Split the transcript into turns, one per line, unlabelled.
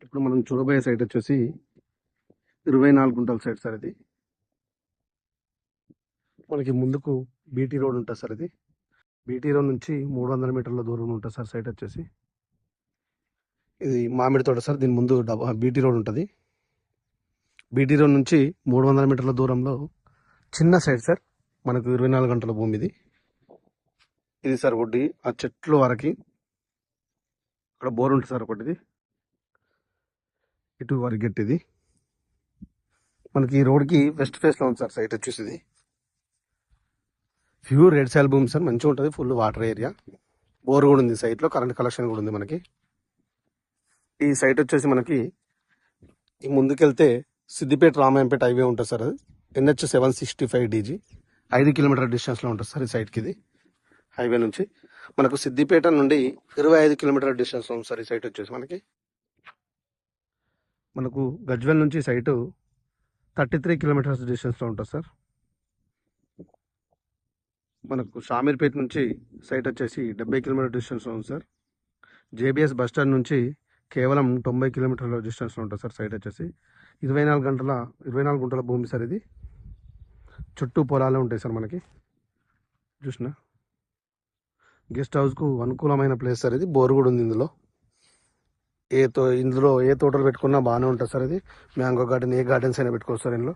ఇప్పుడు మనం చూడబోయే సైట్ వచ్చేసి 24 గుంటల సైట్ సార్. ఇది మనకి ముందుకు బీటీ రోడ్ ఉంటుంది సార్. ఇది బీటీ రోడ్ నుంచి 300 మీటర్ల దూరం ఉంటుంది సార్ సైట్ వచ్చేసి. ఇది మామిడి తోట సార్. దీని ముందు బీటీ రోడ్ ఉంటుంది. బీటీ రోడ్ నుంచి 300 మీటర్ల దూరంలో చిన్న సైట్ సార్. మనకు 24 గంటల భూమి ఇది సార్. ఒకటి ఆ చెట్లు వరకు అక్కడ బోర్ ఉంటుంది సార్. ఒకటిది ఇటు వరకు గట్టిది మనకి ఈ రోడ్కి వెస్ట్ ఫేస్లో ఉంది సార్ సైట్ వచ్చేసి. ఇది ప్యూర్ రెడ్ సాయిల్ భూమి సార్. మంచిగా ఉంటుంది. Full water area. బోర్ కూడా ఉంది సైట్లో. కరెంట్ కలెక్షన్ కూడా ఉంది మనకి. ఈ సైట్ వచ్చేసి మనకి ఈ ముందుకెళ్తే సిద్దిపేట రామాయంపేట హైవే ఉంటుంది సార్. అది NH 765 DG 5 కిలోమీటర్ డిస్టెన్స్లో ఉంటుంది సార్ ఈ సైట్కి. ఇది హైవే నుంచి మనకు సిద్దిపేట నుండి 25 కిలోమీటర్ డిస్టెన్స్లో ఉంది సార్ ఈ సైట్ వచ్చేసి. మనకు గజ్వెల్ నుంచి సైటు 33 కిలోమీటర్స్ డిస్టెన్స్లో ఉంటుంది సార్. మనకు షామీర్పేట నుంచి సైట్ వచ్చేసి 70 కిలోమీటర్ డిస్టెన్స్లో ఉంది సార్. JBS బస్ స్టాండ్ నుంచి కేవలం 90 కిలోమీటర్ల డిస్టెన్స్లో ఉంటుంది సార్ సైట్ వచ్చేసి. 24 గుంటల భూమి సార్. ఇది చుట్టూ పొలాలే ఉంటాయి సార్ మనకి. చూసిన గెస్ట్ హౌస్కు అనుకూలమైన ప్లేస్ సార్. ఇది బోర్ కూడా ఉంది ఇందులో. ఇందులో ఏ తోటలు పెట్టుకున్నా బాగానే ఉంటుంది సార్. ఇది మ్యాంగో గార్డెన్, ఏ గార్డెన్స్ అయినా పెట్టుకోవచ్చు సార్ ఇందులో.